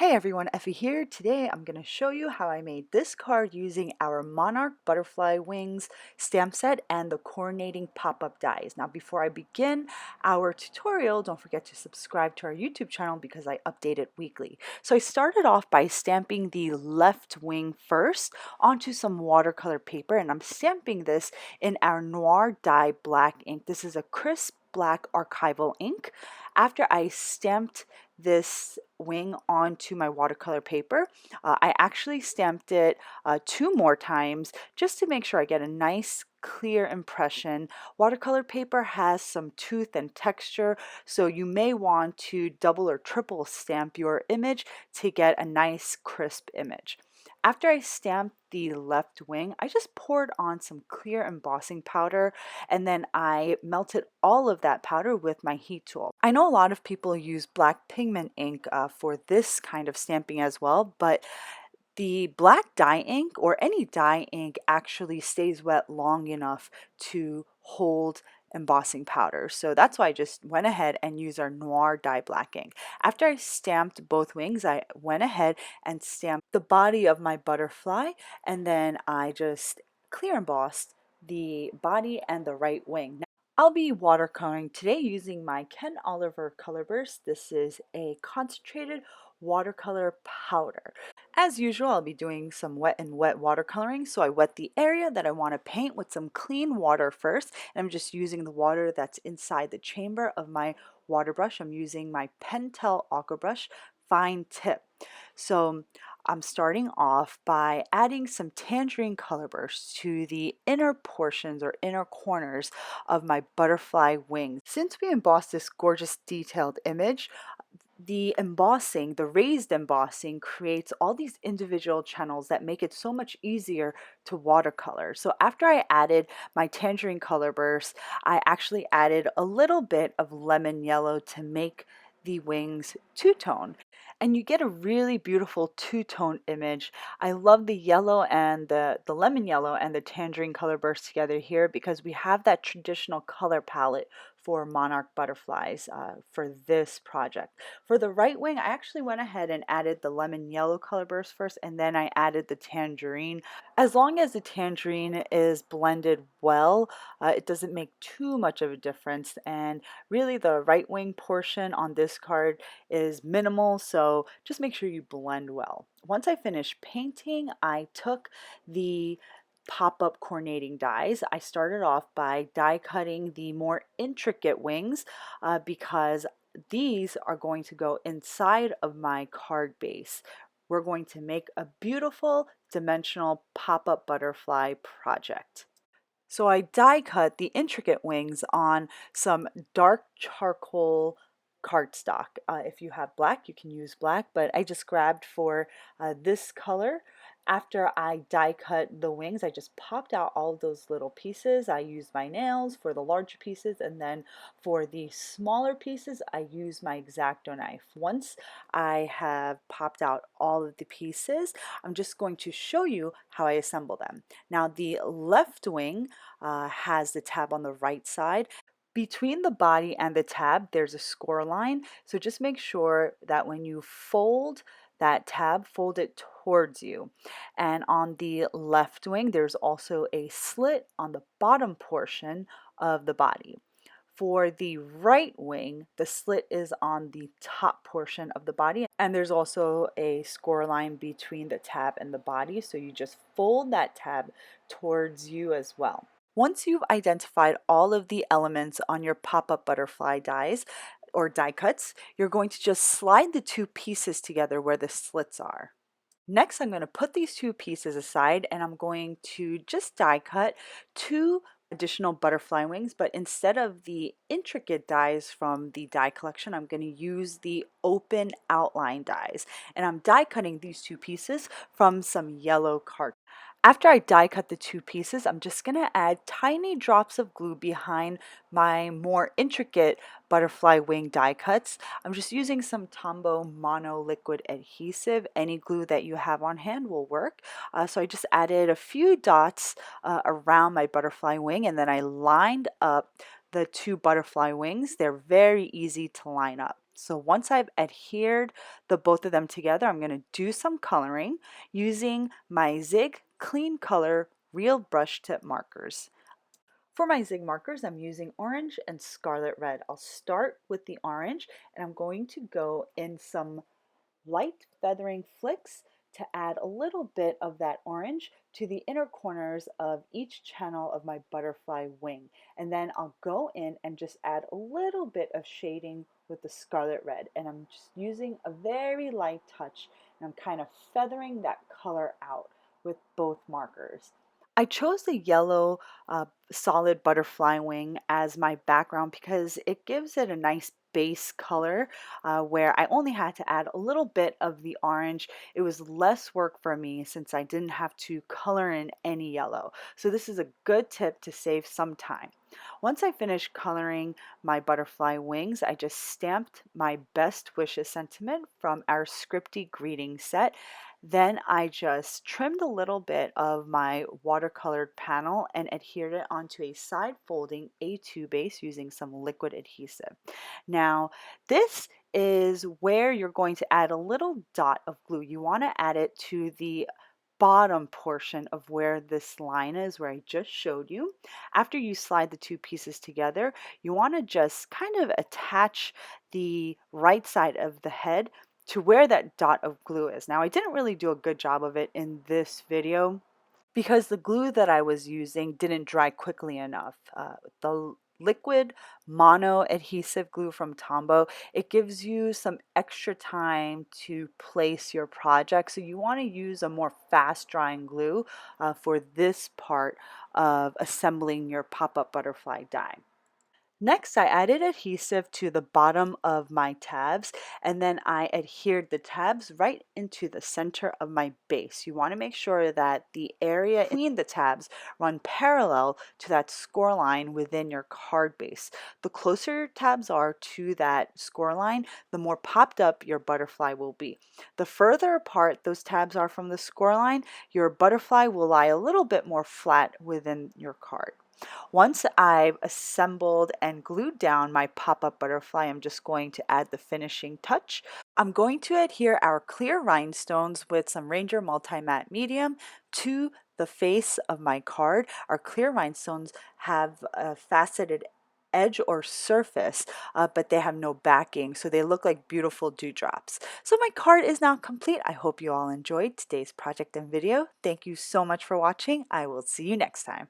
Hey everyone, Effie here. Today I'm going to show you how I made this card using our Monarch Butterfly Wings stamp set and the coordinating pop-up dies. Now before I begin our tutorial, don't forget to subscribe to our YouTube channel because I update it weekly. So I started off by stamping the left wing first onto some watercolor paper, and I'm stamping this in our Noir Dye black ink. This is a crisp black archival ink. After I stamped this wing onto my watercolor paper, I actually stamped it 2 more times just to make sure I get a nice clear impression. Watercolor paper has some tooth and texture, so you may want to double or triple stamp your image to get a nice crisp image. After I stamped the left wing, I just poured on some clear embossing powder, and then I melted all of that powder with my heat tool. I know a lot of people use black pigment ink for this kind of stamping as well, but the black dye ink or any dye ink actually stays wet long enough to hold embossing powder. So that's why I just went ahead and used our Noir Dye black ink. After I stamped both wings, I went ahead and stamped the body of my butterfly, and then I just clear embossed the body and the right wing. I'll be watercoloring today using my Ken Oliver color burst. This is a concentrated watercolor powder. As usual, I'll be doing some wet and wet watercoloring. So I wet the area that I want to paint with some clean water first. And I'm just using the water that's inside the chamber of my water brush. I'm using my Pentel Aqua Brush fine tip. So I'm starting off by adding some Tangerine color bursts to the inner portions or inner corners of my butterfly wings. Since we embossed this gorgeous detailed image, the embossing, the raised embossing, creates all these individual channels that make it so much easier to watercolor. So after I added my Tangerine color burst, I actually added a little bit of lemon yellow to make the wings two-tone, and you get a really beautiful two-tone image. I love the yellow and the lemon yellow and the Tangerine color burst together here because we have that traditional color palette for Monarch butterflies for this project. For the right wing, I actually went ahead and added the lemon yellow color burst first, and then I added the Tangerine. As long as the Tangerine is blended well, it doesn't make too much of a difference, and really the right wing portion on this card is minimal, so just make sure you blend well. Once I finished painting, I took the pop-up coordinating dies. I started off by die cutting the more intricate wings because these are going to go inside of my card base. We're going to make a beautiful dimensional pop-up butterfly project. So I die cut the intricate wings on some dark charcoal cardstock. If you have black, you can use black, but I just grabbed for this color. After I die cut the wings, I just popped out all of those little pieces. I used my nails for the larger pieces, and then for the smaller pieces, I used my X-Acto knife. Once I have popped out all of the pieces, I'm just going to show you how I assemble them. Now, the left wing has the tab on the right side. Between the body and the tab, there's a score line. So just make sure that when you fold that tab, fold it towards you. And on the left wing, there's also a slit on the bottom portion of the body. For the right wing, the slit is on the top portion of the body, and there's also a score line between the tab and the body, so you just fold that tab towards you as well. Once you've identified all of the elements on your pop-up butterfly dies or die cuts, you're going to just slide the two pieces together where the slits are. Next, I'm going to put these two pieces aside, and I'm going to just die cut two additional butterfly wings, but instead of the intricate dies from the die collection, I'm going to use the open outline dies, and I'm die cutting these two pieces from some yellow card. After I die cut the two pieces, I'm just going to add tiny drops of glue behind my more intricate butterfly wing die cuts. I'm just using some Tombow Mono liquid adhesive. Any glue that you have on hand will work. So I just added a few dots around my butterfly wing, and then I lined up the two butterfly wings. They're very easy to line up. So once I've adhered the both of them together, I'm going to do some coloring using my Zig Clean Color Real Brush Tip markers. For my Zig markers, I'm using orange and scarlet red. I'll start with the orange and I'm going to go in some light feathering flicks to add a little bit of that orange to the inner corners of each channel of my butterfly wing. And then I'll go in and just add a little bit of shading with the scarlet red. And I'm just using a very light touch and I'm kind of feathering that color out with both markers. I chose the yellow solid butterfly wing as my background because it gives it a nice base color where I only had to add a little bit of the orange. It was less work for me since I didn't have to color in any yellow. So this is a good tip to save some time. Once I finished coloring my butterfly wings, I just stamped my best wishes sentiment from our Scripty Greetings set. Then I just trimmed a little bit of my watercolored panel and adhered it onto a side folding A2 base using some liquid adhesive. Now, this is where you're going to add a little dot of glue. You want to add it to the bottom portion of where this line is, where I just showed you. After you slide the two pieces together, you want to just kind of attach the right side of the head to where that dot of glue is. Now, I didn't really do a good job of it in this video because the glue that I was using didn't dry quickly enough. The liquid mono adhesive glue from Tombow, it gives you some extra time to place your project. So you want to use a more fast drying glue for this part of assembling your pop-up butterfly die. Next, I added adhesive to the bottom of my tabs, and then I adhered the tabs right into the center of my base. You want to make sure that the area between the tabs run parallel to that score line within your card base. The closer your tabs are to that score line, the more popped up your butterfly will be. The further apart those tabs are from the score line, your butterfly will lie a little bit more flat within your card. Once I've assembled and glued down my pop-up butterfly, I'm just going to add the finishing touch. I'm going to adhere our clear rhinestones with some Ranger Multi-Matte Medium to the face of my card. Our clear rhinestones have a faceted edge or surface, but they have no backing, so they look like beautiful dewdrops. So my card is now complete. I hope you all enjoyed today's project and video. Thank you so much for watching. I will see you next time.